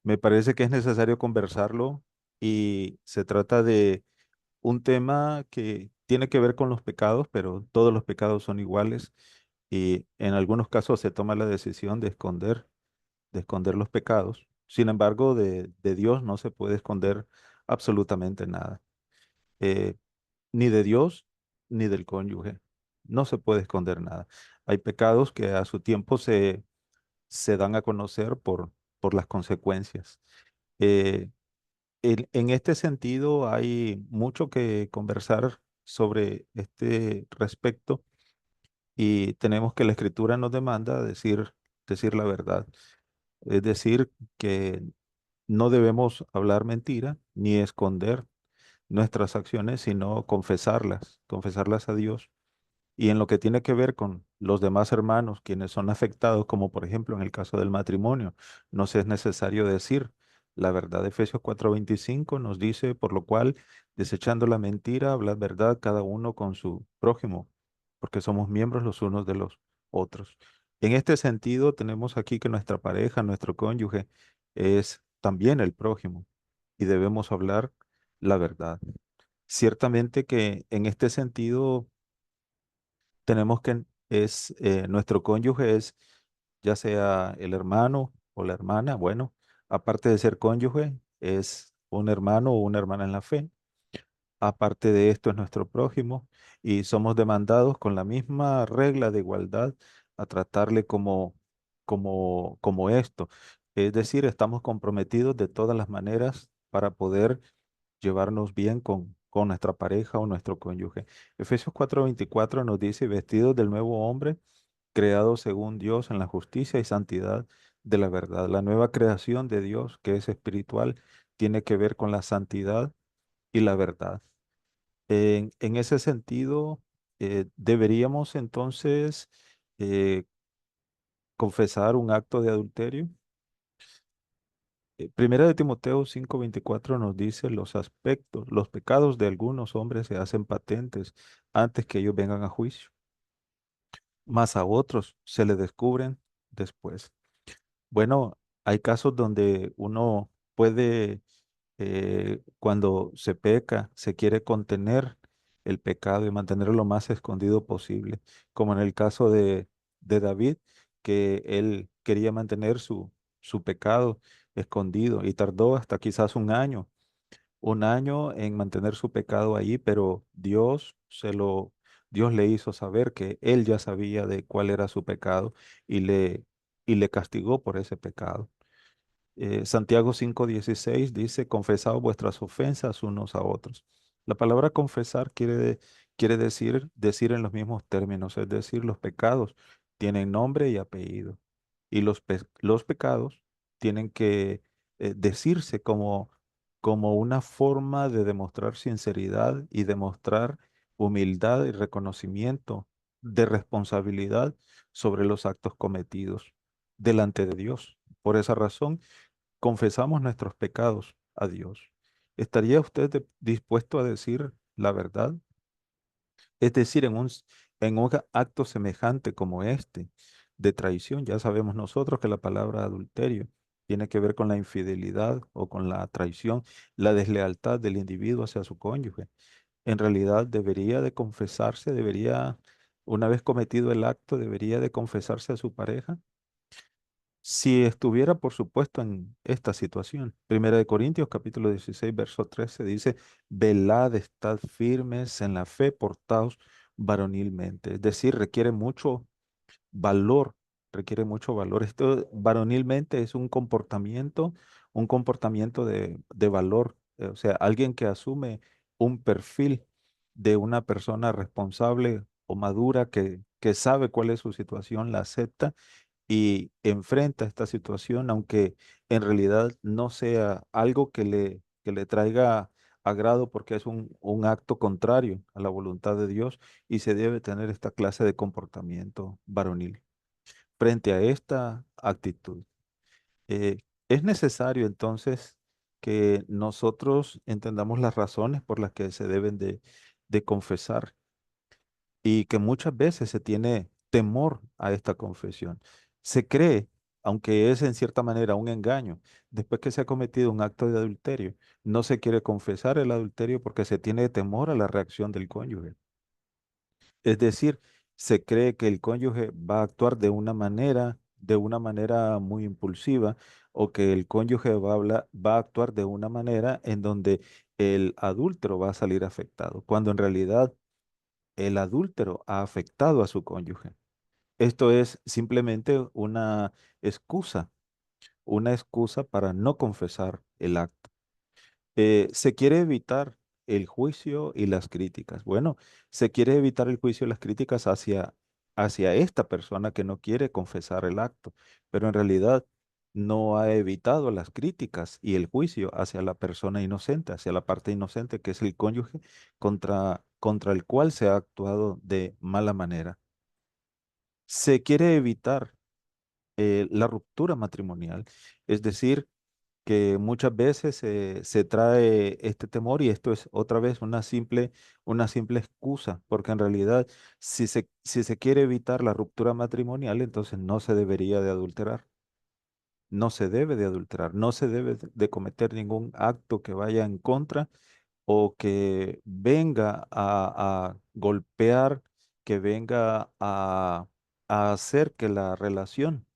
Me parece que es necesario conversarlo y se trata de un tema que tiene que ver con los pecados, pero todos los pecados son iguales y en algunos casos se toma la decisión de esconder los pecados. Sin embargo, de Dios no se puede esconder absolutamente nada, eh, ni de Dios ni del cónyuge. No se puede esconder nada. Hay pecados que a su tiempo se dan a conocer por las consecuencias. Eh, en este sentido, hay mucho que conversar sobre este respecto y tenemos que la Escritura nos demanda decir la verdad. Es decir, que no debemos hablar mentira ni esconder nuestras acciones, sino confesarlas a Dios. Y en lo que tiene que ver con los demás hermanos, quienes son afectados, como por ejemplo en el caso del matrimonio, no se es necesario decir la verdad. Efesios 4:25 nos dice, por lo cual, desechando la mentira, hablad verdad cada uno con su prójimo, porque somos miembros los unos de los otros. En este sentido, tenemos aquí que nuestra pareja, nuestro cónyuge, es también el prójimo y debemos hablar la verdad. Ciertamente que en este sentido tenemos que nuestro cónyuge es ya sea el hermano o la hermana, bueno, aparte de ser cónyuge, es un hermano o una hermana en la fe. Aparte de esto es nuestro prójimo y somos demandados con la misma regla de igualdad a tratarle como esto. Es decir, estamos comprometidos de todas las maneras para poder llevarnos bien con nuestra pareja o nuestro cónyuge. Efesios 4:24 nos dice, vestidos del nuevo hombre, creado según Dios en la justicia y santidad de la verdad. La nueva creación de Dios, que es espiritual, tiene que ver con la santidad y la verdad. En ese sentido, deberíamos entonces eh, confesar un acto de adulterio. Primera de Timoteo 5:24 nos dice los aspectos, los pecados de algunos hombres se hacen patentes antes que ellos vengan a juicio, mas a otros se les descubren después. Bueno, hay casos donde uno puede, cuando se peca, se quiere contener el pecado y mantenerlo lo más escondido posible, como en el caso de David, que él quería mantener su pecado escondido y tardó hasta quizás un año en mantener su pecado allí, pero Dios le hizo saber que él ya sabía de cuál era su pecado y le castigó por ese pecado. Santiago 5:16 dice, confesad vuestras ofensas unos a otros. La palabra confesar quiere decir en los mismos términos, es decir, los pecados tienen nombre y apellido. Y los pecados tienen que decirse como una forma de demostrar sinceridad y demostrar humildad y reconocimiento de responsabilidad sobre los actos cometidos delante de Dios. Por esa razón, confesamos nuestros pecados a Dios. ¿Estaría usted dispuesto a decir la verdad? Es decir, en un acto semejante como este de traición, ya sabemos nosotros que la palabra adulterio tiene que ver con la infidelidad o con la traición, la deslealtad del individuo hacia su cónyuge. En realidad debería de confesarse, una vez cometido el acto, debería de confesarse a su pareja. Si estuviera, por supuesto, en esta situación. Primera de Corintios, capítulo 16, verso 13 dice, velad, estad firmes en la fe, portaos varonilmente. Es decir, valor, requiere mucho valor. Esto varonilmente es un comportamiento de valor. O sea, alguien que asume un perfil de una persona responsable o madura que sabe cuál es su situación, la acepta y enfrenta esta situación, aunque en realidad no sea algo que le traiga agrado porque es un acto contrario a la voluntad de Dios y se debe tener esta clase de comportamiento varonil frente a esta actitud. Eh, es necesario entonces que nosotros entendamos las razones por las que se deben de confesar y que muchas veces se tiene temor a esta confesión. Se cree, aunque es en cierta manera un engaño, después que se ha cometido un acto de adulterio, no se quiere confesar el adulterio porque se tiene temor a la reacción del cónyuge. Es decir, se cree que el cónyuge va a actuar de una manera muy impulsiva, o que el cónyuge va a actuar de una manera en donde el adúltero va a salir afectado, cuando en realidad el adúltero ha afectado a su cónyuge. Esto es simplemente una excusa para no confesar el acto. Se quiere evitar el juicio y las críticas. Bueno, se quiere evitar el juicio y las críticas hacia esta persona que no quiere confesar el acto, pero en realidad no ha evitado las críticas y el juicio hacia la persona inocente, hacia la parte inocente que es el cónyuge contra el cual se ha actuado de mala manera. Se quiere evitar la ruptura matrimonial, es decir, que muchas veces se trae este temor, y esto es otra vez una simple excusa, porque en realidad si se quiere evitar la ruptura matrimonial, entonces no se debería de adulterar, no se debe de adulterar, no se debe de cometer ningún acto que vaya en contra o que venga a golpear, que venga a hacer que la relación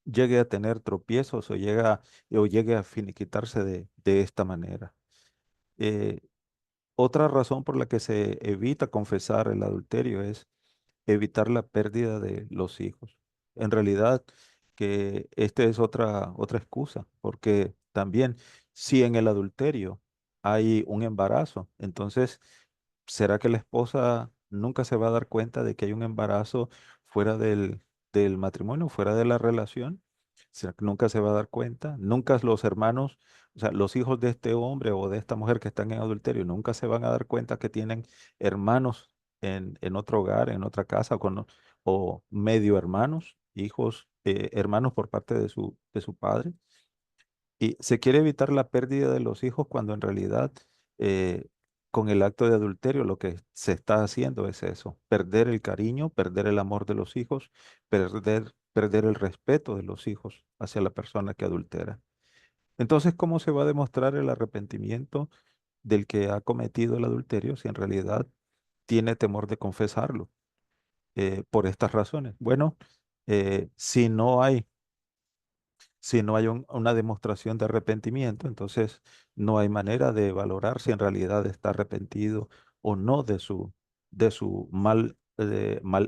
llegue a tener tropiezos o llegue a finiquitarse de esta manera. Eh, Otra razón por la que se evita confesar el adulterio es evitar la pérdida de los hijos. En realidad, que esta es otra excusa, porque también si en el adulterio hay un embarazo, entonces, ¿será que la esposa nunca se va a dar cuenta de que hay un embarazo fuera del matrimonio, fuera de la relación? ¿Será que nunca se va a dar cuenta? Nunca los hermanos, o sea, los hijos de este hombre o de esta mujer que están en adulterio, nunca se van a dar cuenta que tienen hermanos en otro hogar, en otra casa, o medio hermanos, hijos, hermanos por parte de su padre. Y se quiere evitar la pérdida de los hijos cuando en realidad eh, con el acto de adulterio lo que se está haciendo es eso: perder el cariño, perder el amor de los hijos, perder el respeto de los hijos hacia la persona que adultera. Entonces, ¿cómo se va a demostrar el arrepentimiento del que ha cometido el adulterio si en realidad tiene temor de confesarlo? Por estas razones. Bueno, si no hay una demostración de arrepentimiento, entonces no hay manera de valorar si en realidad está arrepentido o no de su mal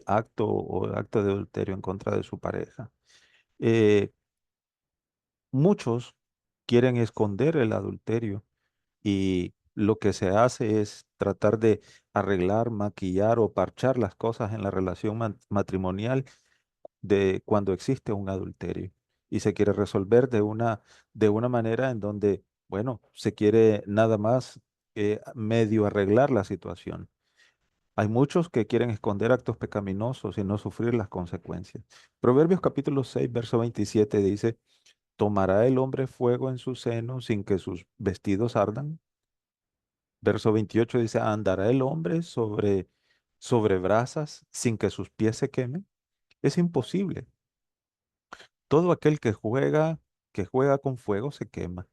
acto o acto de adulterio en contra de su pareja. Eh, Muchos quieren esconder el adulterio, y lo que se hace es tratar de arreglar, maquillar o parchar las cosas en la relación matrimonial de cuando existe un adulterio, y se quiere resolver de una manera en donde, bueno, se quiere nada más medio arreglar la situación. Hay muchos que quieren esconder actos pecaminosos y no sufrir las consecuencias. Proverbios capítulo 6 verso 27 dice: ¿Tomará el hombre fuego en su seno sin que sus vestidos ardan? Verso 28 dice: ¿Andará el hombre sobre brasas sin que sus pies se quemen? Es imposible. Todo aquel que juega con fuego se quema.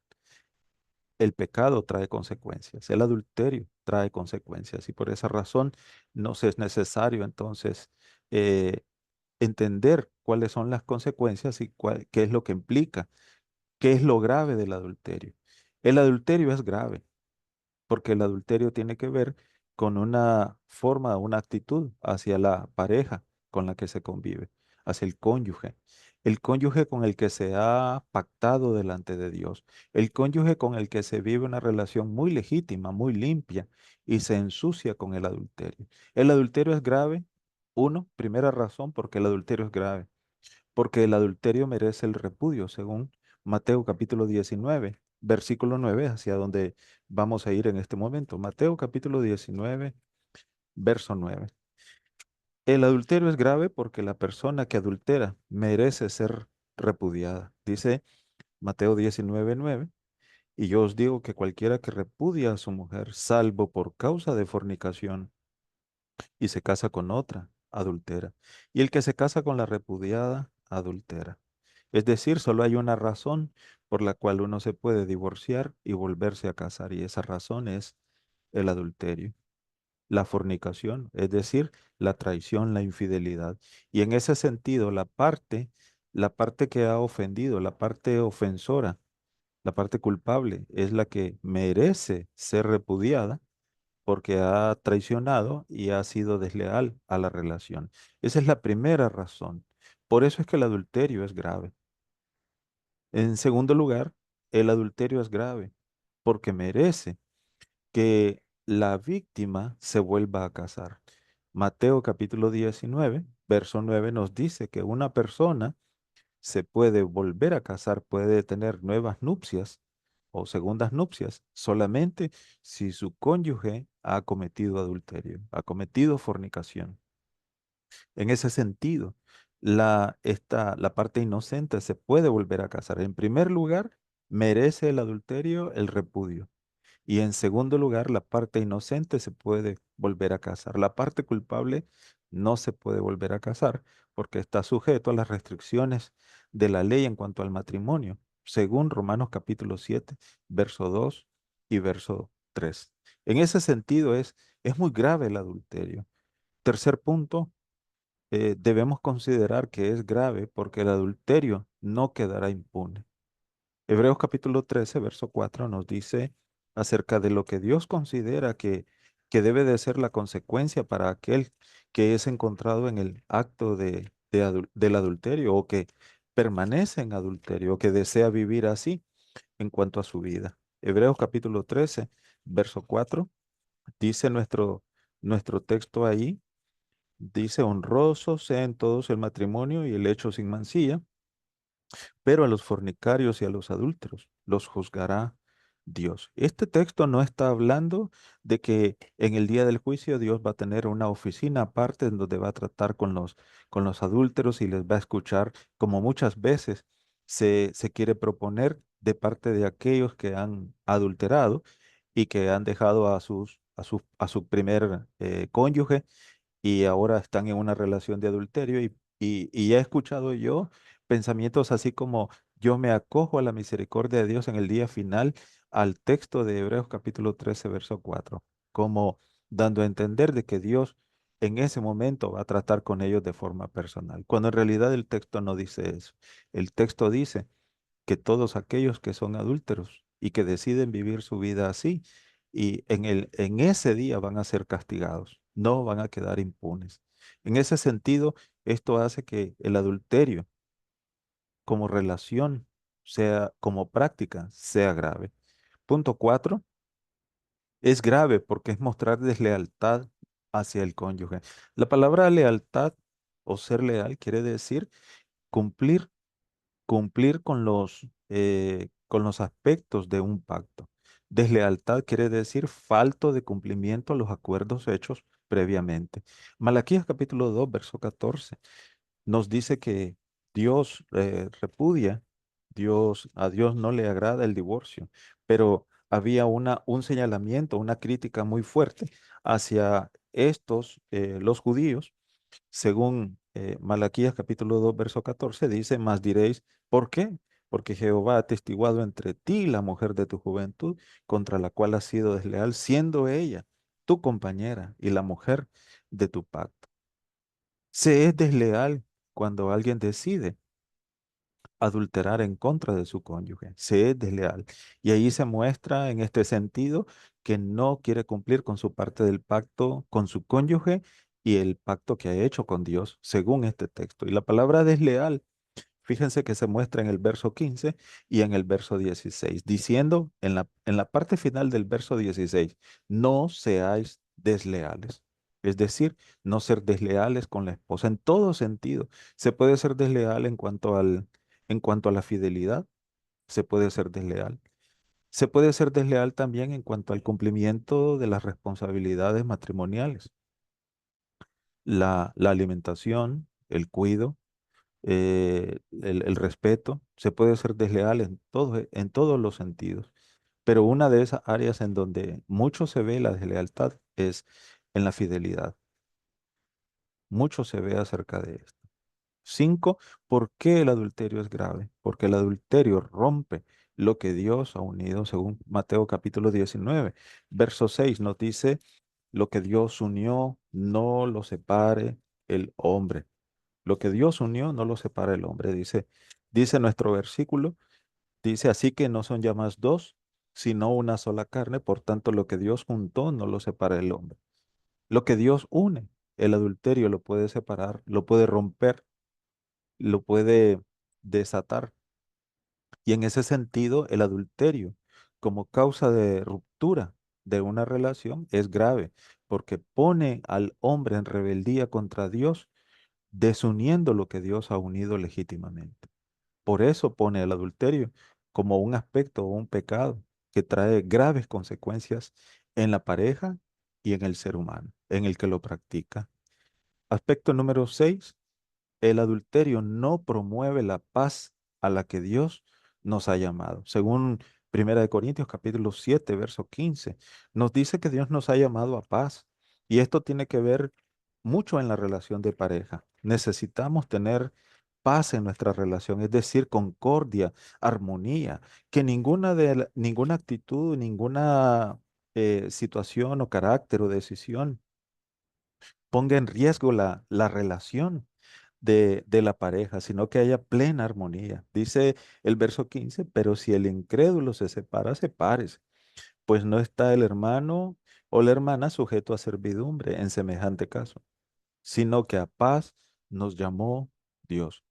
El pecado trae consecuencias, el adulterio trae consecuencias, y por esa razón nos es necesario entonces eh, entender cuáles son las consecuencias y qué es lo que implica, qué es lo grave del adulterio. El adulterio es grave porque el adulterio tiene que ver con una forma, una actitud hacia la pareja con la que se convive, hacia el cónyuge con el que se ha pactado delante de Dios, el cónyuge con el que se vive una relación muy legítima, muy limpia, y se ensucia con el adulterio. El adulterio es grave. Primera razón porque el adulterio es grave, porque el adulterio merece el repudio, según Mateo capítulo 19, versículo 9, hacia donde vamos a ir en este momento. Mateo capítulo 19, verso 9. El adulterio es grave porque la persona que adultera merece ser repudiada. Dice Mateo 19, 9. Y yo os digo que cualquiera que repudia a su mujer, salvo por causa de fornicación, y se casa con otra, adultera. Y el que se casa con la repudiada adultera. Es decir, solo hay una razón por la cual uno se puede divorciar y volverse a casar, y esa razón es el adulterio, la fornicación, es decir, la traición, la infidelidad. Y en ese sentido, la parte que ha ofendido, la parte ofensora, la parte culpable, es la que merece ser repudiada porque ha traicionado y ha sido desleal a la relación. Esa es la primera razón. Por eso es que el adulterio es grave. En segundo lugar, el adulterio es grave porque merece que la víctima se vuelva a casar. Mateo capítulo 19, verso 9 nos dice que una persona se puede volver a casar, puede tener nuevas nupcias o segundas nupcias solamente si su cónyuge ha cometido adulterio, ha cometido fornicación. En ese sentido, la parte inocente se puede volver a casar. En primer lugar, merece el adulterio el repudio. Y en segundo lugar, la parte inocente se puede volver a casar. La parte culpable no se puede volver a casar porque está sujeto a las restricciones de la ley en cuanto al matrimonio, según Romanos capítulo 7, verso 2 y verso 3. En ese sentido es muy grave el adulterio. Tercer punto, debemos considerar que es grave porque el adulterio no quedará impune. Hebreos capítulo 13, verso 4 nos dice acerca de lo que Dios considera que debe de ser la consecuencia para aquel que es encontrado en el acto del adulterio o que permanece en adulterio o que desea vivir así en cuanto a su vida. Hebreos capítulo 13, verso 4 dice nuestro texto ahí, dice, honroso sea en todos el matrimonio y el hecho sin mancilla, pero a los fornicarios y a los adúlteros los juzgará Dios. Este texto no está hablando de que en el día del juicio Dios va a tener una oficina aparte en donde va a tratar con los adúlteros y les va a escuchar, como muchas veces se quiere proponer de parte de aquellos que han adulterado y que han dejado a su primer cónyuge y ahora están en una relación de adulterio y he escuchado yo pensamientos así como yo me acojo a la misericordia de Dios en el día final al texto de Hebreos capítulo 13 verso 4 como dando a entender de que Dios en ese momento va a tratar con ellos de forma personal, cuando en realidad el texto no dice eso. El texto dice que todos aquellos que son adúlteros y que deciden vivir su vida así, y en ese día van a ser castigados, no van a quedar impunes. En ese sentido, esto hace que el adulterio como relación sea, como práctica, sea grave. Punto 4, es grave porque es mostrar deslealtad hacia el cónyuge. La palabra lealtad o ser leal quiere decir cumplir cumplir con los aspectos de un pacto. Deslealtad quiere decir falto de cumplimiento a los acuerdos hechos previamente. Malaquías capítulo 2 verso 14 nos dice que Dios repudia, a Dios no le agrada el divorcio, pero había un señalamiento, una crítica muy fuerte hacia los judíos según Malaquías capítulo 2 verso 14 dice, mas diréis, ¿por qué? Porque Jehová ha atestiguado entre ti la mujer de tu juventud, contra la cual has sido desleal, siendo ella tu compañera y la mujer de tu pacto. Se es desleal cuando alguien decide adulterar en contra de su cónyuge. Se es desleal. Y ahí se muestra en este sentido que no quiere cumplir con su parte del pacto con su cónyuge y el pacto que ha hecho con Dios, según este texto. Y la palabra desleal, fíjense que se muestra en el verso 15 y en el verso 16, diciendo en la parte final del verso 16, no seáis desleales. Es decir, no ser desleales con la esposa en todo sentido. Se puede ser desleal en cuanto a la fidelidad, se puede ser desleal. Se puede ser desleal también en cuanto al cumplimiento de las responsabilidades matrimoniales, la alimentación, el cuido, el respeto. Se puede ser desleal en todos los sentidos. Pero una de esas áreas en donde mucho se ve la deslealtad es en la fidelidad. Mucho se ve acerca de esto. 5. ¿Por qué el adulterio es grave? Porque el adulterio rompe lo que Dios ha unido, según Mateo capítulo 19, verso 6 nos dice, lo que Dios unió, no lo separe el hombre. Lo que Dios unió, no lo separa el hombre, dice nuestro versículo, dice así que no son ya más dos, sino una sola carne, por tanto lo que Dios juntó, no lo separa el hombre. Lo que Dios une, el adulterio lo puede separar, lo puede romper, lo puede desatar. Y en ese sentido, el adulterio como causa de ruptura de una relación es grave, porque pone al hombre en rebeldía contra Dios, desuniendo lo que Dios ha unido legítimamente. Por eso pone el adulterio como un aspecto o un pecado que trae graves consecuencias en la pareja y en el ser humano, en el que lo practica. Aspecto número 6: el adulterio no promueve la paz a la que Dios nos ha llamado. Según Primera de Corintios capítulo 7, verso 15, nos dice que Dios nos ha llamado a paz. Y esto tiene que ver mucho en la relación de pareja. Necesitamos tener paz en nuestra relación, es decir, concordia, armonía, que ninguna actitud, ninguna situación o carácter o decisión ponga en riesgo la relación de la pareja, sino que haya plena armonía. Dice el verso 15, pero si el incrédulo se separa, sepárese, pues no está el hermano o la hermana sujeto a servidumbre en semejante caso, sino que a paz nos llamó Dios.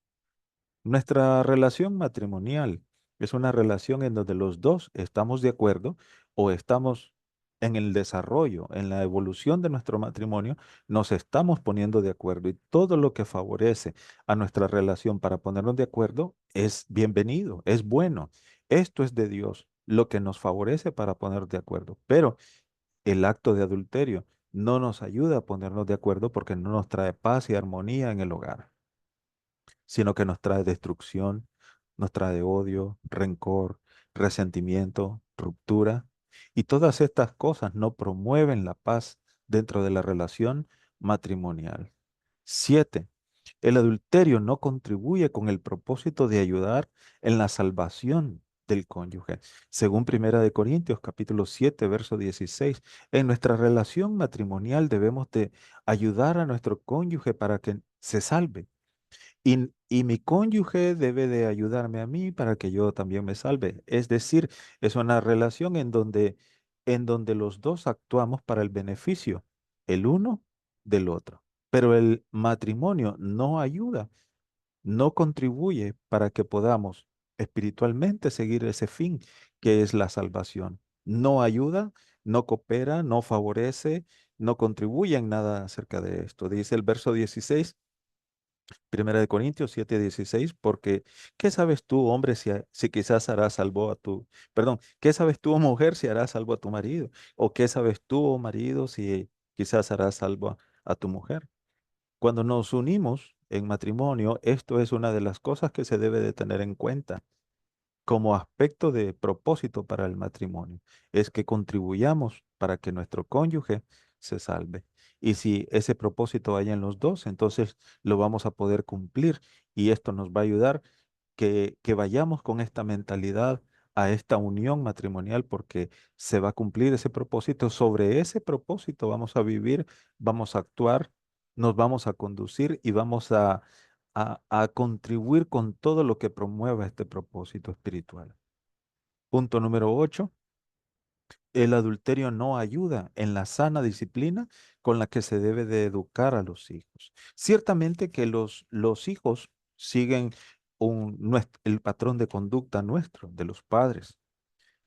Nuestra relación matrimonial es una relación en donde los dos estamos de acuerdo o estamos en el desarrollo, en la evolución de nuestro matrimonio, nos estamos poniendo de acuerdo y todo lo que favorece a nuestra relación para ponernos de acuerdo es bienvenido, es bueno. Esto es de Dios, lo que nos favorece para ponernos de acuerdo. Pero el acto de adulterio no nos ayuda a ponernos de acuerdo porque no nos trae paz y armonía en el hogar, sino que nos trae destrucción, nos trae odio, rencor, resentimiento, ruptura. Y todas estas cosas no promueven la paz dentro de la relación matrimonial. 7. El adulterio no contribuye con el propósito de ayudar en la salvación del cónyuge. Según Primera de Corintios, capítulo 7, verso 16, en nuestra relación matrimonial debemos de ayudar a nuestro cónyuge para que se salve. Y mi cónyuge debe de ayudarme a mí para que yo también me salve. Es decir, es una relación en donde los dos actuamos para el beneficio, el uno del otro. Pero el matrimonio no ayuda, no contribuye para que podamos espiritualmente seguir ese fin que es la salvación. No ayuda, no coopera, no favorece, no contribuye en nada acerca de esto. Dice el verso 16. Primera de Corintios 7:16, porque ¿qué sabes tú, hombre, si quizás harás salvo a tu, perdón, ¿qué sabes tú, mujer, si harás salvo a tu marido? ¿O qué sabes tú, oh marido, si quizás harás salvo a tu mujer? Cuando nos unimos en matrimonio, esto es una de las cosas que se debe de tener en cuenta como aspecto de propósito para el matrimonio, es que contribuyamos para que nuestro cónyuge se salve. Y si ese propósito hay en los dos, entonces lo vamos a poder cumplir y esto nos va a ayudar que vayamos con esta mentalidad a esta unión matrimonial porque se va a cumplir ese propósito. Sobre ese propósito vamos a vivir, vamos a actuar, nos vamos a conducir y vamos a contribuir con todo lo que promueva este propósito espiritual. Punto número 8. El adulterio no ayuda en la sana disciplina con la que se debe de educar a los hijos. Ciertamente que los hijos siguen el patrón de conducta nuestro, de los padres.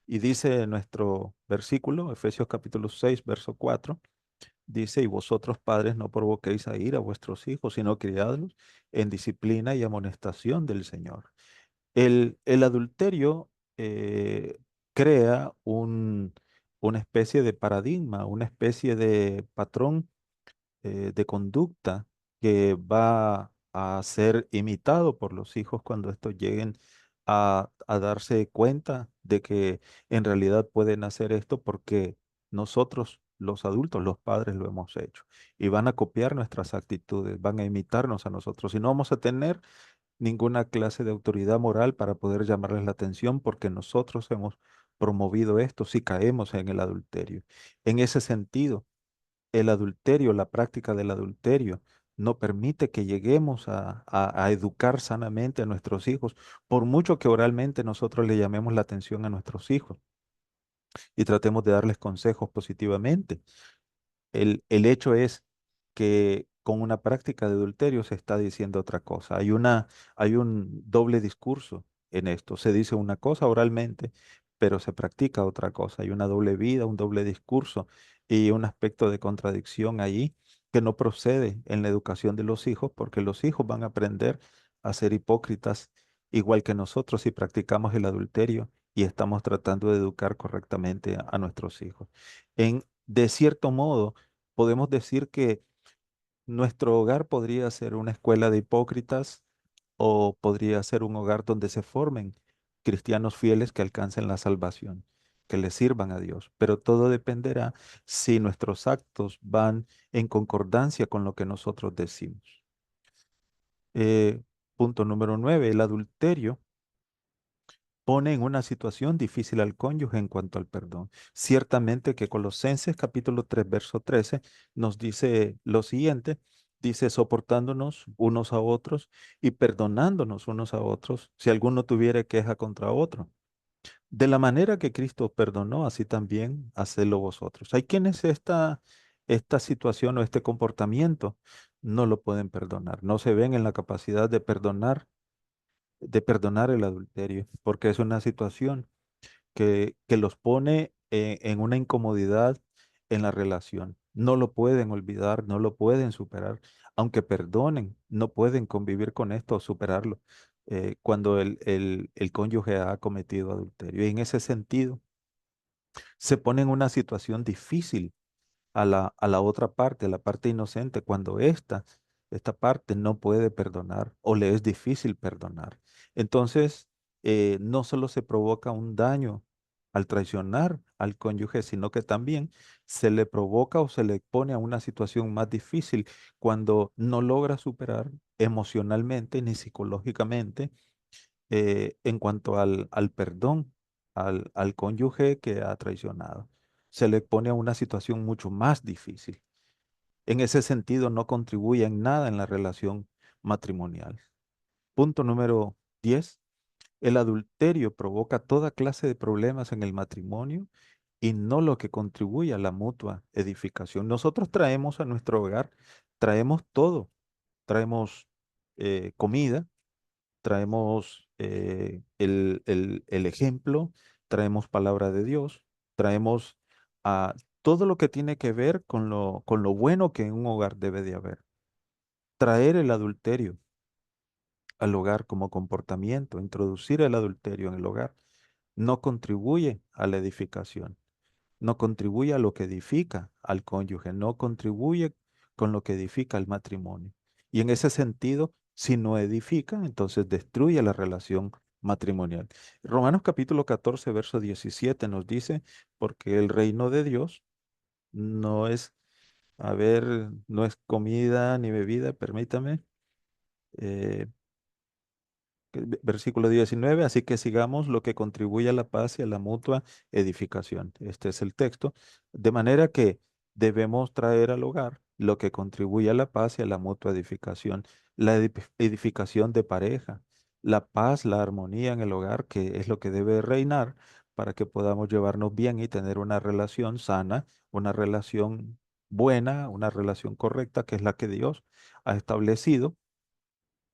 Y dice nuestro versículo, Efesios capítulo 6, verso 4, dice, y vosotros padres no provoquéis a ir a vuestros hijos, sino criadlos en disciplina y amonestación del Señor. El adulterio crea una especie de paradigma, una especie de patrón de conducta que va a ser imitado por los hijos cuando estos lleguen a darse cuenta de que en realidad pueden hacer esto porque nosotros los adultos, los padres lo hemos hecho. Y van a copiar nuestras actitudes, van a imitarnos a nosotros. Y no vamos a tener ninguna clase de autoridad moral para poder llamarles la atención porque nosotros hemos promovido esto si caemos en el adulterio. En ese sentido, el adulterio, la práctica del adulterio, no permite que lleguemos a educar sanamente a nuestros hijos, por mucho que oralmente nosotros le llamemos la atención a nuestros hijos y tratemos de darles consejos positivamente. El hecho es que con una práctica de adulterio se está diciendo otra cosa. Hay un doble discurso en esto. Se dice una cosa oralmente, pero se practica otra cosa. Hay una doble vida, un doble discurso y un aspecto de contradicción allí que no procede en la educación de los hijos, porque los hijos van a aprender a ser hipócritas igual que nosotros si practicamos el adulterio y estamos tratando de educar correctamente a nuestros hijos. De cierto modo, podemos decir que nuestro hogar podría ser una escuela de hipócritas o podría ser un hogar donde se formen cristianos fieles que alcancen la salvación, que le sirvan a Dios. Pero todo dependerá si nuestros actos van en concordancia con lo que nosotros decimos. Eh, Punto número 9, el adulterio pone en una situación difícil al cónyuge en cuanto al perdón. Ciertamente que Colosenses capítulo 3 verso 13 nos dice lo siguiente, dice soportándonos unos a otros y perdonándonos unos a otros si alguno tuviera queja contra otro. De la manera que Cristo perdonó, así también hacedlo vosotros. Hay quienes esta situación o este comportamiento no lo pueden perdonar, no se ven en la capacidad de perdonar el adulterio, porque es una situación que los pone en una incomodidad en la relación. No lo pueden olvidar, no lo pueden superar, aunque perdonen, no pueden convivir con esto o superarlo cuando el cónyuge ha cometido adulterio. Y en ese sentido, se pone en una situación difícil a la otra parte, a la parte inocente, cuando esta parte no puede perdonar o le es difícil perdonar. Entonces, no solo se provoca un daño al traicionar al cónyuge, sino que también se le provoca o se le pone a una situación más difícil cuando no logra superar emocionalmente ni psicológicamente en cuanto al perdón al cónyuge que ha traicionado. Se le pone a una situación mucho más difícil. En ese sentido, no contribuye en nada en la relación matrimonial. Punto número 10. El adulterio provoca toda clase de problemas en el matrimonio y no lo que contribuye a la mutua edificación. Nosotros traemos a nuestro hogar, traemos todo, traemos comida, traemos el ejemplo, traemos palabra de Dios, traemos todo lo que tiene que ver con lo bueno que en un hogar debe de haber. Traer el adulterio al hogar como comportamiento, introducir el adulterio en el hogar, no contribuye a la edificación, no contribuye a lo que edifica al cónyuge, no contribuye con lo que edifica al matrimonio. Y en ese sentido, si no edifica, entonces destruye la relación matrimonial. Romanos capítulo 14, verso 17 nos dice, porque el reino de Dios no es, a ver, no es comida ni bebida, permítame. eh, Versículo 19, así que sigamos lo que contribuye a la paz y a la mutua edificación. Este es el texto. De manera que debemos traer al hogar lo que contribuye a la paz y a la mutua edificación. La edificación de pareja, la paz, la armonía en el hogar, que es lo que debe reinar para que podamos llevarnos bien y tener una relación sana, una relación buena, una relación correcta, que es la que Dios ha establecido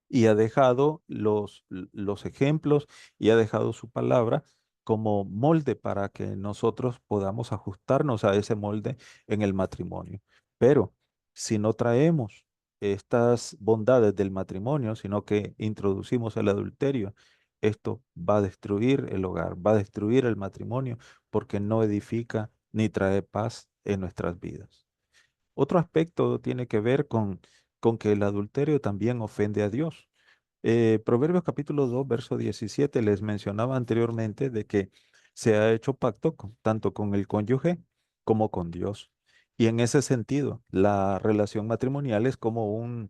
y ha dejado los ejemplos y ha dejado su palabra como molde para que nosotros podamos ajustarnos a ese molde en el matrimonio. Pero si no traemos estas bondades del matrimonio, sino que introducimos el adulterio, esto va a destruir el hogar, va a destruir el matrimonio porque no edifica ni trae paz en nuestras vidas. Otro aspecto tiene que ver con que el adulterio también ofende a Dios. Proverbios capítulo 2 verso 17 les mencionaba anteriormente de que se ha hecho pacto tanto con el cónyuge como con Dios. Y en ese sentido, la relación matrimonial es como un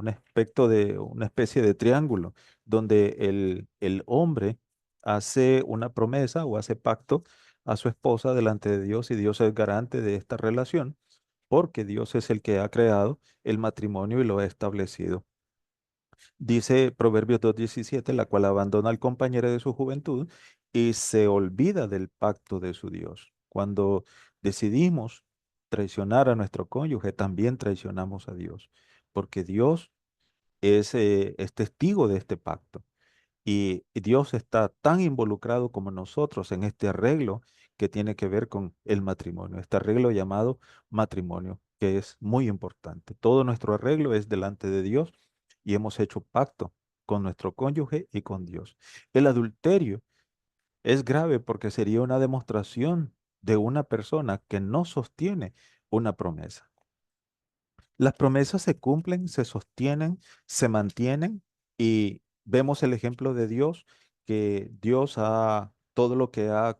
aspecto de una especie de triángulo, donde el hombre hace una promesa o hace pacto a su esposa delante de Dios y Dios es garante de esta relación, porque Dios es el que ha creado el matrimonio y lo ha establecido. Dice Proverbios 2:17, la cual abandona al compañero de su juventud y se olvida del pacto de su Dios. Cuando decidimos traicionar a nuestro cónyuge, también traicionamos a Dios, porque Dios es testigo de este pacto. Y Dios está tan involucrado como nosotros en este arreglo que tiene que ver con el matrimonio, este arreglo llamado matrimonio, que es muy importante. Todo nuestro arreglo es delante de Dios y hemos hecho pacto con nuestro cónyuge y con Dios. El adulterio es grave porque sería una demostración de una persona que no sostiene una promesa. Las promesas se cumplen, se sostienen, se mantienen y vemos el ejemplo de Dios, que Dios todo lo que ha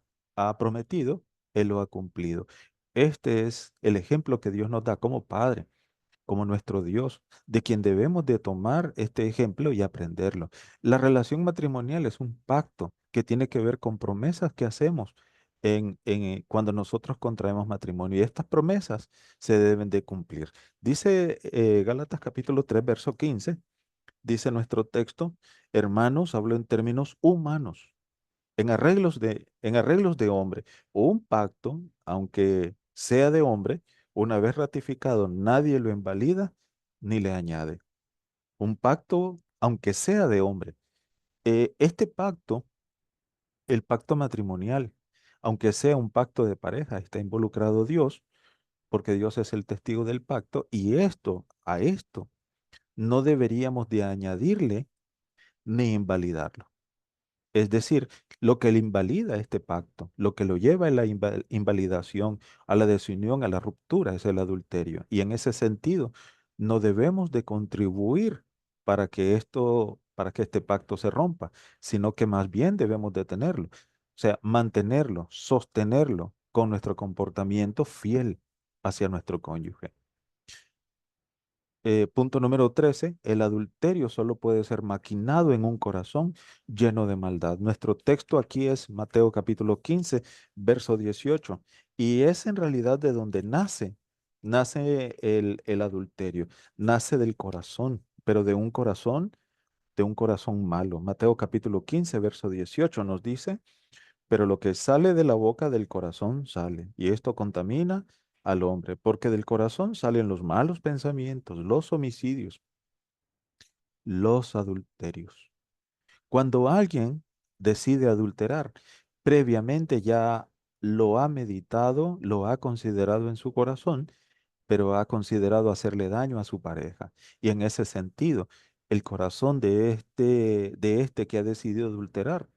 prometido, Él lo ha cumplido. Este es el ejemplo que Dios nos da como Padre, como nuestro Dios, de quien debemos de tomar este ejemplo y aprenderlo. La relación matrimonial es un pacto que tiene que ver con promesas que hacemos cuando nosotros contraemos matrimonio y estas promesas se deben de cumplir. Dice Gálatas capítulo 3 verso 15, dice nuestro texto, hermanos, hablo en términos humanos, en arreglos de hombre, o un pacto, aunque sea de hombre, una vez ratificado, nadie lo invalida ni le añade. Un pacto, aunque sea de hombre. Este pacto, el pacto matrimonial, aunque sea un pacto de pareja, está involucrado Dios, porque Dios es el testigo del pacto, y a esto, no deberíamos de añadirle ni invalidarlo. Es decir, lo que le invalida este pacto, lo que lo lleva a la invalidación, a la desunión, a la ruptura, es el adulterio. Y en ese sentido, no debemos de contribuir para que este pacto se rompa, sino que más bien debemos de tenerlo. O sea, mantenerlo, sostenerlo con nuestro comportamiento fiel hacia nuestro cónyuge. Punto número 13, el adulterio solo puede ser maquinado en un corazón lleno de maldad. Nuestro texto aquí es Mateo capítulo 15, verso 18, y es en realidad de donde nace el adulterio, nace del corazón, pero de un corazón malo. Mateo capítulo 15, verso 18 nos dice, pero lo que sale de la boca del corazón sale, y esto contamina al hombre, porque del corazón salen los malos pensamientos, los homicidios, los adulterios. Cuando alguien decide adulterar, previamente ya lo ha meditado, lo ha considerado en su corazón, pero ha considerado hacerle daño a su pareja. Y en ese sentido, el corazón de este que ha decidido adulterar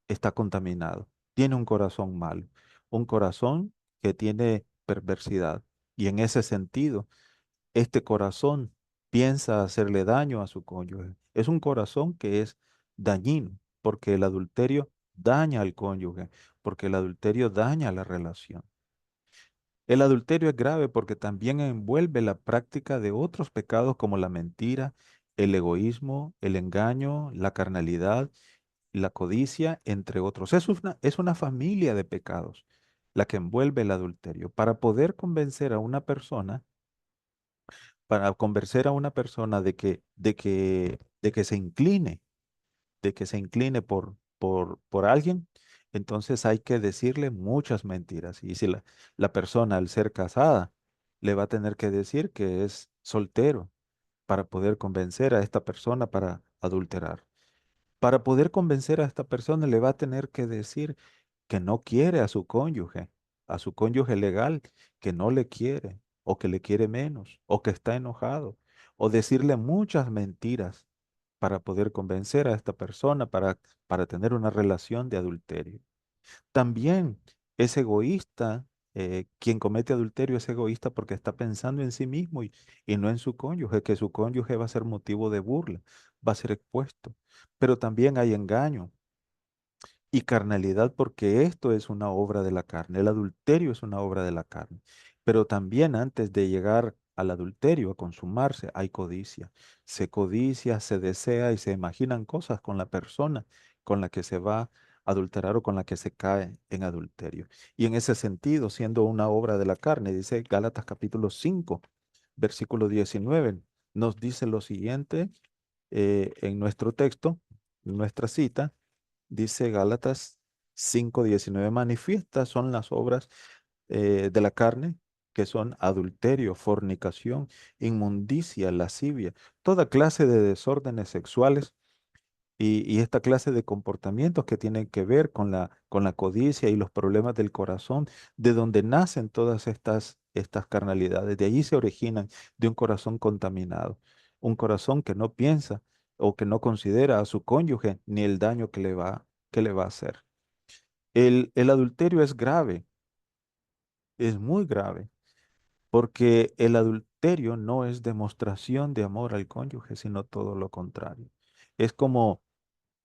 está contaminado. Tiene un corazón malo, un corazón que tiene perversidad. Y en ese sentido, este corazón piensa hacerle daño a su cónyuge. Es un corazón que es dañino, porque el adulterio daña al cónyuge, porque el adulterio daña la relación. El adulterio es grave porque también envuelve la práctica de otros pecados como la mentira, el egoísmo, el engaño, la carnalidad, la codicia, entre otros. Es una familia de pecados la que envuelve el adulterio. Para convencer a una persona de que se incline por alguien, entonces hay que decirle muchas mentiras. Y si la persona, al ser casada, le va a tener que decir que es soltero para poder convencer a esta persona para adulterar. Para poder convencer a esta persona le va a tener que decir que no quiere a su cónyuge legal, que no le quiere, o que le quiere menos, o que está enojado, o decirle muchas mentiras para poder convencer a esta persona para tener una relación de adulterio. También es egoísta, quien comete adulterio es egoísta porque está pensando en sí mismo y no en su cónyuge, que su cónyuge va a ser motivo de burla, va a ser expuesto. Pero también hay engaño y carnalidad porque esto es una obra de la carne, el adulterio es una obra de la carne. Pero también antes de llegar al adulterio, a consumarse, hay codicia. Se codicia, se desea y se imaginan cosas con la persona con la que se va a adulterar o con la que se cae en adulterio. Y en ese sentido, siendo una obra de la carne, dice Gálatas capítulo 5, versículo 19, nos dice lo siguiente en nuestro texto, en nuestra cita, dice Gálatas 5:19, manifiestas son las obras de la carne, que son adulterio, fornicación, inmundicia, lascivia, toda clase de desórdenes sexuales y esta clase de comportamientos que tienen que ver con la codicia y los problemas del corazón, de donde nacen todas estas carnalidades. De allí se originan de un corazón contaminado, un corazón que no piensa o que no considera a su cónyuge ni el daño que le va a hacer. El adulterio es grave, es muy grave. Porque el adulterio no es demostración de amor al cónyuge, sino todo lo contrario. Es como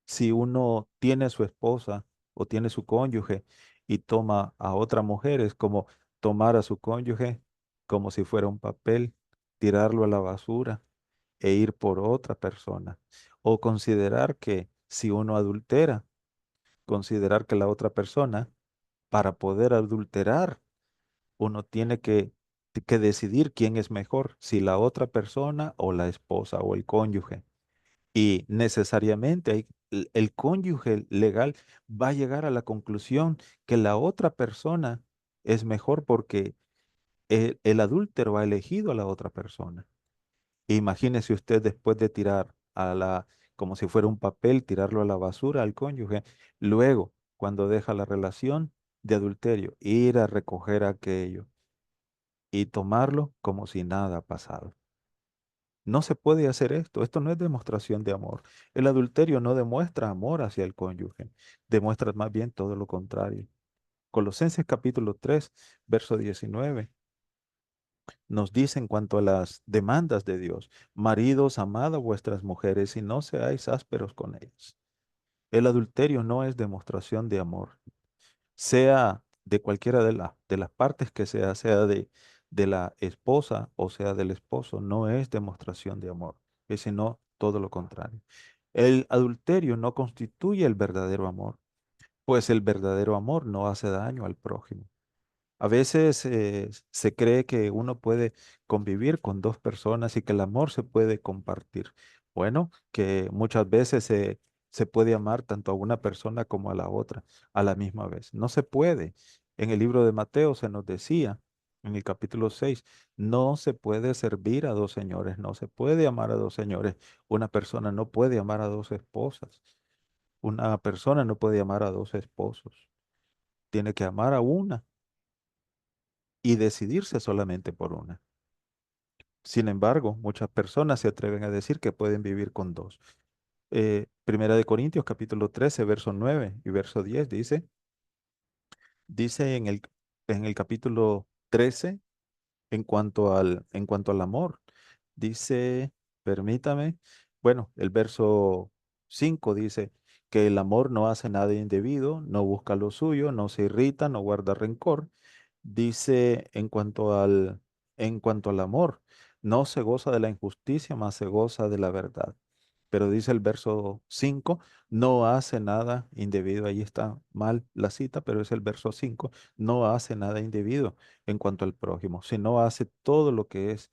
si uno tiene a su esposa o tiene su cónyuge y toma a otra mujer, es como tomar a su cónyuge como si fuera un papel, tirarlo a la basura e ir por otra persona. O considerar que si uno adultera, considerar que la otra persona, para poder adulterar, uno tiene que decidir quién es mejor, si la otra persona o la esposa o el cónyuge. Y necesariamente el cónyuge legal va a llegar a la conclusión que la otra persona es mejor porque el adúltero ha elegido a la otra persona. Imagínese usted después de tirar como si fuera un papel, tirarlo a la basura al cónyuge, luego, cuando deja la relación de adulterio, ir a recoger aquello y tomarlo como si nada ha pasado. No se puede hacer esto. Esto no es demostración de amor. El adulterio no demuestra amor hacia el cónyuge. Demuestra más bien todo lo contrario. Colosenses capítulo 3, verso 19, nos dice en cuanto a las demandas de Dios, maridos, amad a vuestras mujeres y no seáis ásperos con ellas. El adulterio no es demostración de amor, sea de cualquiera de las partes que sea de la esposa o sea del esposo, no es demostración de amor, es sino todo lo contrario. El adulterio no constituye el verdadero amor, pues el verdadero amor no hace daño al prójimo. A veces se cree que uno puede convivir con dos personas y que el amor se puede compartir. Bueno, que muchas veces se puede amar tanto a una persona como a la otra a la misma vez. No se puede. En el libro de Mateo se nos decía, en el capítulo 6, no se puede servir a dos señores, no se puede amar a dos señores. Una persona no puede amar a dos esposas. Una persona no puede amar a dos esposos. Tiene que amar a una y decidirse solamente por una. Sin embargo, muchas personas se atreven a decir que pueden vivir con dos. Primera de Corintios capítulo 13 verso 9 y verso 10 dice en el capítulo 13 en cuanto al amor, dice, permítame, bueno, el verso 5 dice que el amor no hace nada indebido, no busca lo suyo, no se irrita, no guarda rencor. Dice en cuanto al amor, no se goza de la injusticia, más se goza de la verdad. Pero dice el verso 5 no hace nada indebido. Ahí está mal la cita, pero es el verso 5 no hace nada indebido en cuanto al prójimo, sino hace todo lo que es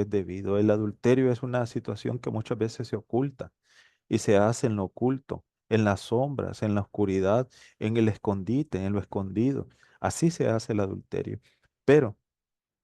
debido. El adulterio es una situación que muchas veces se oculta y se hace en lo oculto, en las sombras, en la oscuridad, en el escondite, en lo escondido. Así se hace el adulterio. Pero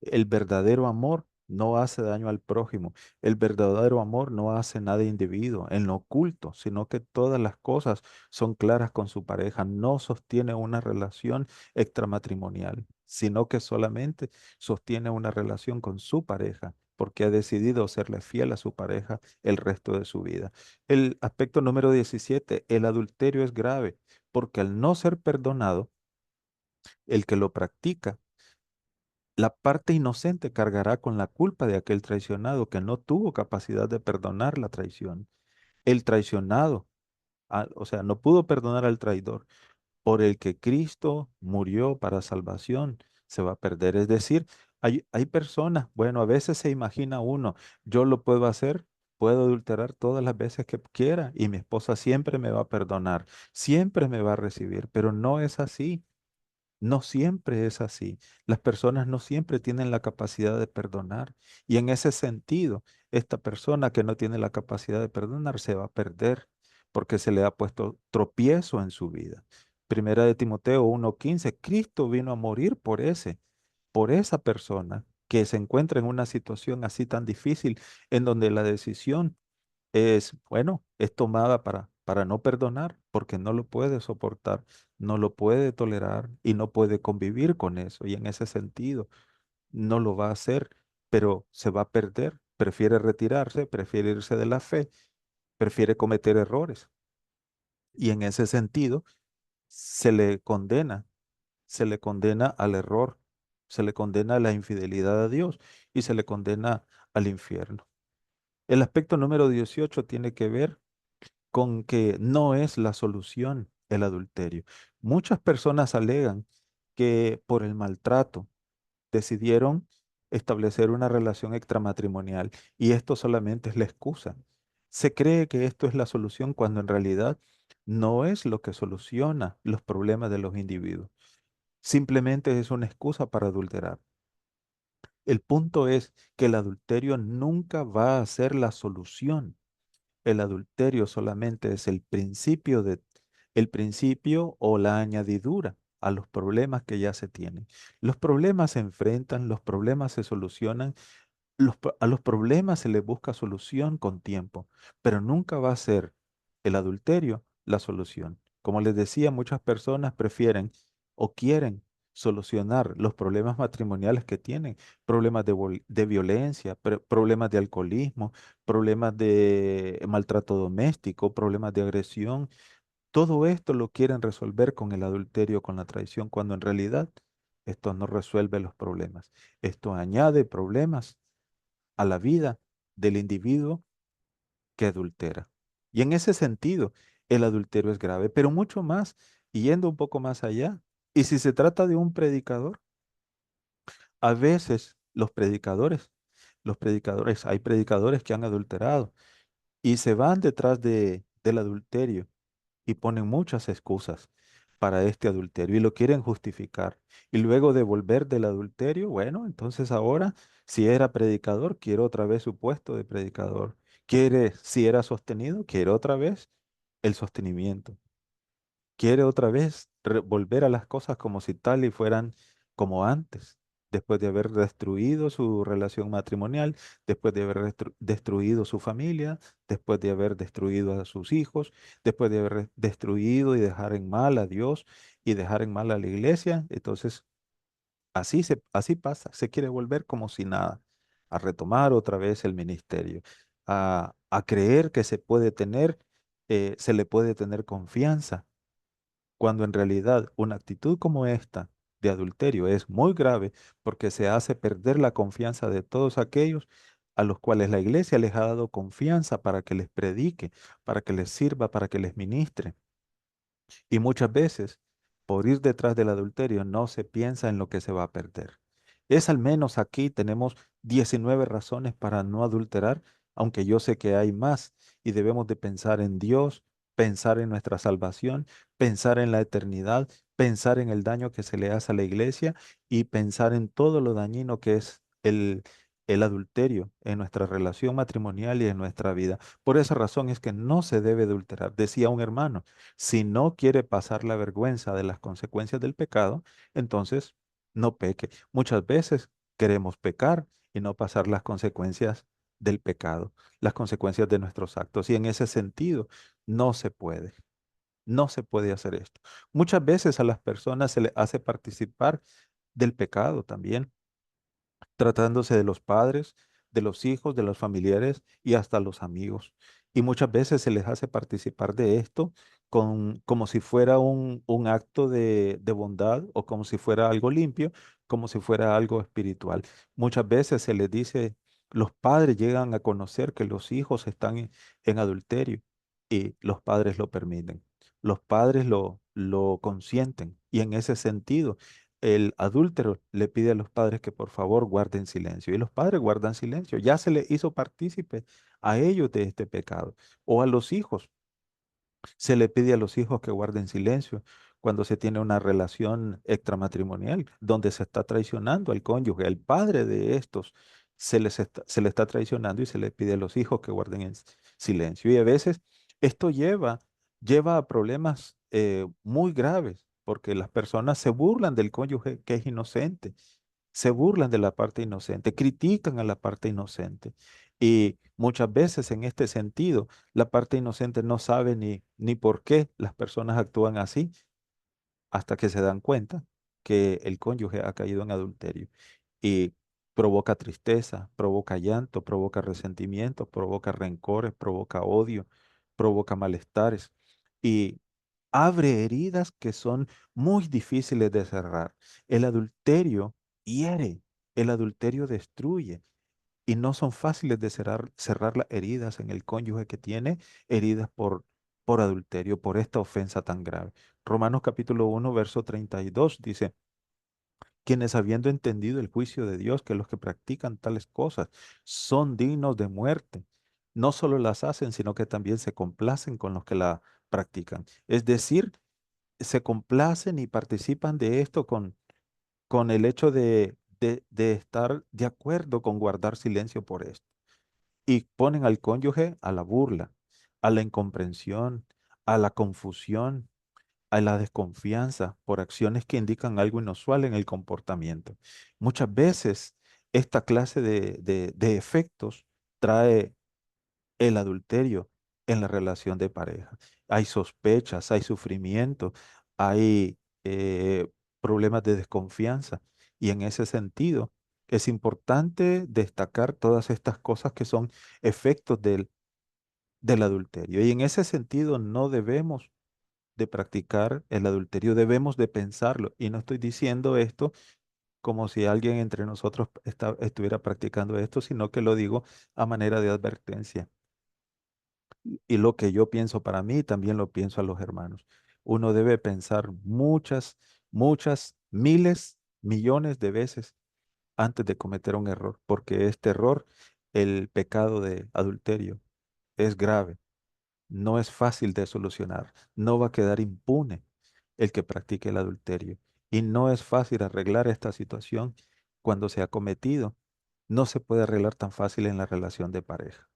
el verdadero amor no hace daño al prójimo. El verdadero amor no hace nada indebido en lo oculto, sino que todas las cosas son claras con su pareja. No sostiene una relación extramatrimonial, sino que solamente sostiene una relación con su pareja, porque ha decidido serle fiel a su pareja el resto de su vida. El aspecto número 17, el adulterio es grave, porque al no ser perdonado, el que lo practica la parte inocente cargará con la culpa de aquel traicionado que no tuvo capacidad de perdonar la traición. El traicionado, o sea, no pudo perdonar al traidor por el que Cristo murió para salvación. se va a perder. Es decir, hay personas, bueno, a veces se imagina uno, yo lo puedo hacer, puedo adulterar todas las veces que quiera y mi esposa siempre me va a perdonar, siempre me va a recibir, pero no es así. No siempre es así. Las personas no siempre tienen la capacidad de perdonar. Y en ese sentido, esta persona que no tiene la capacidad de perdonar se va a perder porque se le ha puesto tropiezo en su vida. Primera de Timoteo 1:15, Cristo vino a morir por esa persona que se encuentra en una situación así tan difícil en donde la decisión es, bueno, es tomada para no perdonar, porque no lo puede soportar, no lo puede tolerar y no puede convivir con eso. Y en ese sentido, no lo va a hacer, pero se va a perder. Prefiere retirarse, prefiere irse de la fe, prefiere cometer errores. Y en ese sentido, se le condena, se le condena al error, se le condena a la infidelidad a Dios y se le condena al infierno. El aspecto número 18 tiene que ver con que no es la solución el adulterio. Muchas personas alegan que por el maltrato decidieron establecer una relación extramatrimonial y esto solamente es la excusa. Se cree que esto es la solución cuando en realidad no es lo que soluciona los problemas de los individuos. Simplemente es una excusa para adulterar. El punto es que el adulterio nunca va a ser la solución. El adulterio solamente es el principio o la añadidura a los problemas que ya se tienen. Los problemas se enfrentan, los problemas se solucionan, a los problemas se les busca solución con tiempo, pero nunca va a ser el adulterio la solución. Como les decía, muchas personas prefieren o quieren solucionar los problemas matrimoniales que tienen, problemas de violencia, problemas de alcoholismo, problemas de maltrato doméstico, problemas de agresión. Todo esto lo quieren resolver con el adulterio, con la traición, cuando en realidad esto no resuelve los problemas. Esto añade problemas a la vida del individuo que adultera. Y en ese sentido, el adulterio es grave, pero mucho más, y yendo un poco más allá. Y si se trata de un predicador, a veces los predicadores, hay predicadores que han adulterado y se van detrás del adulterio y ponen muchas excusas para este adulterio y lo quieren justificar. Y luego de volver del adulterio, bueno, entonces ahora, si era predicador, quiere otra vez su puesto de predicador. Quiere, si era sostenido, quiere otra vez el sostenimiento. Quiere otra vez volver a las cosas como si tal y fueran como antes, después de haber destruido su relación matrimonial, después de haber destruido su familia, después de haber destruido a sus hijos, después de haber destruido y dejar en mal a Dios y dejar en mal a la iglesia. Entonces, así pasa, se quiere volver como si nada, a retomar otra vez el ministerio, a creer que se le puede tener confianza cuando en realidad una actitud como esta de adulterio es muy grave porque se hace perder la confianza de todos aquellos a los cuales la iglesia les ha dado confianza para que les predique, para que les sirva, para que les ministre. Y muchas veces, por ir detrás del adulterio, no se piensa en lo que se va a perder. Es al menos aquí tenemos 19 razones para no adulterar, aunque yo sé que hay más y debemos de pensar en Dios, pensar en nuestra salvación, pensar en la eternidad, pensar en el daño que se le hace a la iglesia y pensar en todo lo dañino que es el adulterio en nuestra relación matrimonial y en nuestra vida. Por esa razón es que no se debe adulterar. Decía un hermano, si no quiere pasar la vergüenza de las consecuencias del pecado, entonces no peque. Muchas veces queremos pecar y no pasar las consecuencias del pecado, las consecuencias de nuestros actos. Y en ese sentido, no se puede. No se puede hacer esto. Muchas veces a las personas se les hace participar del pecado también tratándose de los padres, de los hijos, de los familiares y hasta los amigos. Y muchas veces se les hace participar de esto como si fuera un acto de bondad o como si fuera algo limpio, como si fuera algo espiritual. Muchas veces se les dice, los padres llegan a conocer que los hijos están en adulterio y los padres lo permiten. Los padres lo consienten y en ese sentido el adúltero le pide a los padres que por favor guarden silencio y los padres guardan silencio. Ya se le hizo partícipe a ellos de este pecado. O a los hijos. Se le pide a los hijos que guarden silencio cuando se tiene una relación extramatrimonial donde se está traicionando al cónyuge, al padre de estos se le está traicionando y se le pide a los hijos que guarden silencio. Y a veces esto lleva a problemas muy graves porque las personas se burlan del cónyuge que es inocente, se burlan de la parte inocente, critican a la parte inocente. Y muchas veces en este sentido, la parte inocente no sabe ni por qué las personas actúan así hasta que se dan cuenta que el cónyuge ha caído en adulterio. Y provoca tristeza, provoca llanto, provoca resentimiento, provoca rencores, provoca odio, provoca malestares. Y abre heridas que son muy difíciles de cerrar. El adulterio hiere, el adulterio destruye y no son fáciles de cerrar las heridas en el cónyuge que tiene heridas por adulterio, por esta ofensa tan grave. Romanos capítulo 1, verso 32 dice, quienes habiendo entendido el juicio de Dios, que los que practican tales cosas son dignos de muerte, no solo las hacen, sino que también se complacen con los que la practican. Es decir, se complacen y participan de esto con el hecho de estar de acuerdo con guardar silencio por esto. Y ponen al cónyuge a la burla, a la incomprensión, a la confusión, a la desconfianza por acciones que indican algo inusual en el comportamiento. Muchas veces esta clase de efectos trae el adulterio en la relación de pareja. Hay sospechas, hay sufrimiento, hay problemas de desconfianza. Y en ese sentido, es importante destacar todas estas cosas que son efectos del adulterio. Y en ese sentido, no debemos de practicar el adulterio, debemos de pensarlo. Y no estoy diciendo esto como si alguien entre nosotros estuviera practicando esto, sino que lo digo a manera de advertencia. Y lo que yo pienso para mí, también lo pienso a los hermanos. Uno debe pensar muchas, miles, millones de veces antes de cometer un error, porque este error, el pecado de adulterio, es grave, no es fácil de solucionar, no va a quedar impune el que practique el adulterio. Y no es fácil arreglar esta situación cuando se ha cometido. No se puede arreglar tan fácil en la relación de pareja.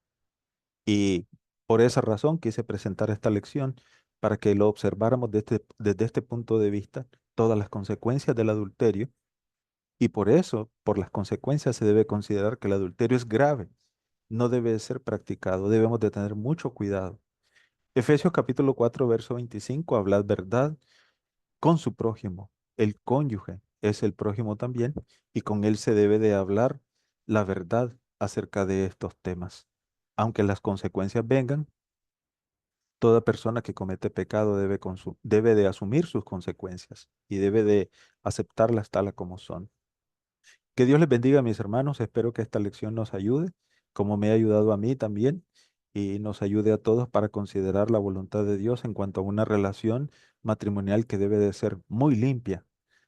Y por esa razón quise presentar esta lección para que lo observáramos desde este punto de vista, todas las consecuencias del adulterio. Y por eso, por las consecuencias, se debe considerar que el adulterio es grave, no debe ser practicado, debemos de tener mucho cuidado. Efesios capítulo 4 verso 25, hablad verdad con su prójimo. El cónyuge es el prójimo también y con él se debe de hablar la verdad acerca de estos temas. Aunque las consecuencias vengan, toda persona que comete pecado debe de asumir sus consecuencias y debe de aceptarlas tal como son. Que Dios les bendiga, mis hermanos. Espero que esta lección nos ayude, como me ha ayudado a mí también, y nos ayude a todos para considerar la voluntad de Dios en cuanto a una relación matrimonial que debe de ser muy limpia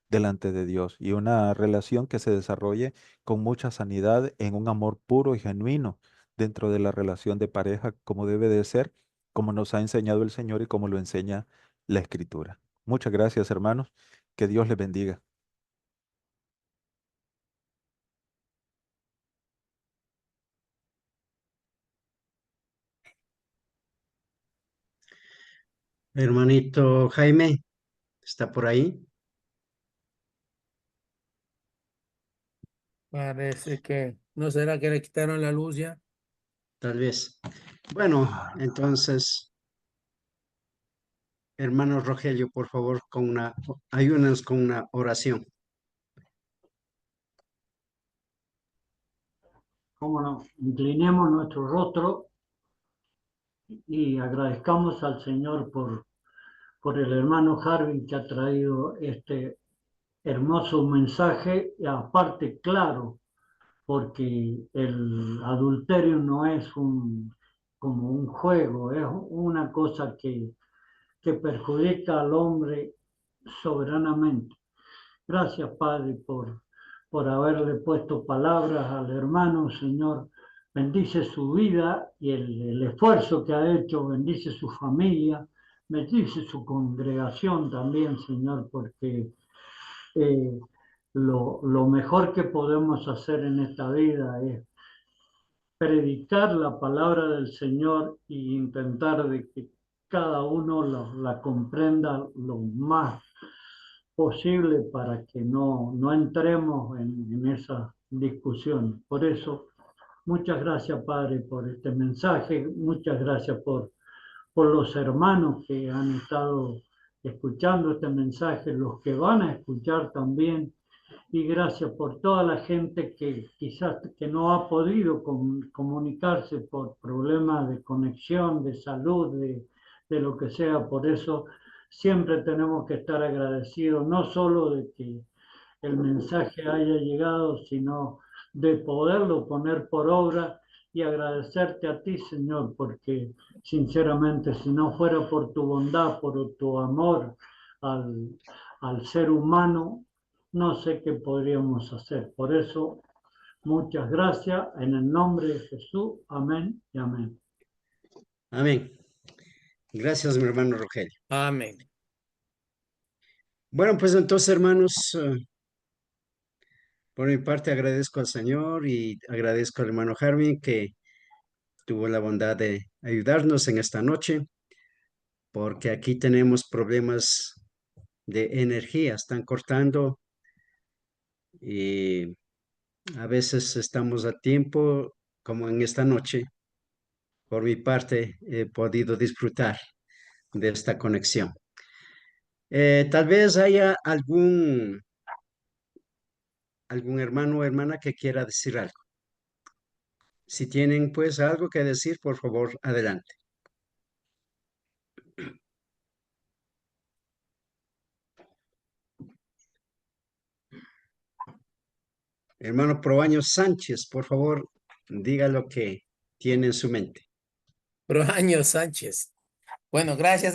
delante de Dios y una relación que se desarrolle con mucha sanidad en un amor puro y genuino dentro de la relación de pareja, como debe de ser, como nos ha enseñado el Señor y como lo enseña la Escritura. Muchas gracias, hermanos. Que Dios les bendiga. Hermanito Jaime, ¿está por ahí? Parece que no será que le quitaron la luz ya. Tal vez. Bueno, entonces, hermano Rogelio, por favor, ayúdanos con una oración. Cómo no, inclinemos nuestro rostro y agradezcamos al Señor por el hermano Harvey que ha traído este hermoso mensaje, y aparte, claro, porque el adulterio no es como un juego, es una cosa que perjudica al hombre soberanamente. Gracias, Padre, por haberle puesto palabras al hermano, Señor. Bendice su vida y el esfuerzo que ha hecho, bendice su familia, bendice su congregación también, Señor, porque lo mejor que podemos hacer en esta vida es predicar la palabra del Señor e intentar de que cada uno la comprenda lo más posible para que no entremos en esa discusión. Por eso, muchas gracias, Padre, por este mensaje. Muchas gracias por los hermanos que han estado escuchando este mensaje, los que van a escuchar también. Y gracias por toda la gente que quizás que no ha podido comunicarse por problemas de conexión, de salud, de lo que sea. Por eso siempre tenemos que estar agradecidos, no solo de que el mensaje haya llegado, sino de poderlo poner por obra y agradecerte a ti, Señor, porque sinceramente si no fuera por tu bondad, por tu amor al ser humano, no sé qué podríamos hacer. Por eso, muchas gracias en el nombre de Jesús. Amén y amén. Amén. Gracias, mi hermano Rogelio. Amén. Bueno, pues entonces, hermanos, por mi parte agradezco al Señor y agradezco al hermano Harvin que tuvo la bondad de ayudarnos en esta noche, porque aquí tenemos problemas de energía, están cortando y a veces estamos a tiempo, como en esta noche. Por mi parte, he podido disfrutar de esta conexión. Tal vez haya algún hermano o hermana que quiera decir algo. Si tienen pues algo que decir, por favor, adelante. Hermano Proaño Sánchez, por favor, diga lo que tiene en su mente. Proaño Sánchez. Bueno, gracias.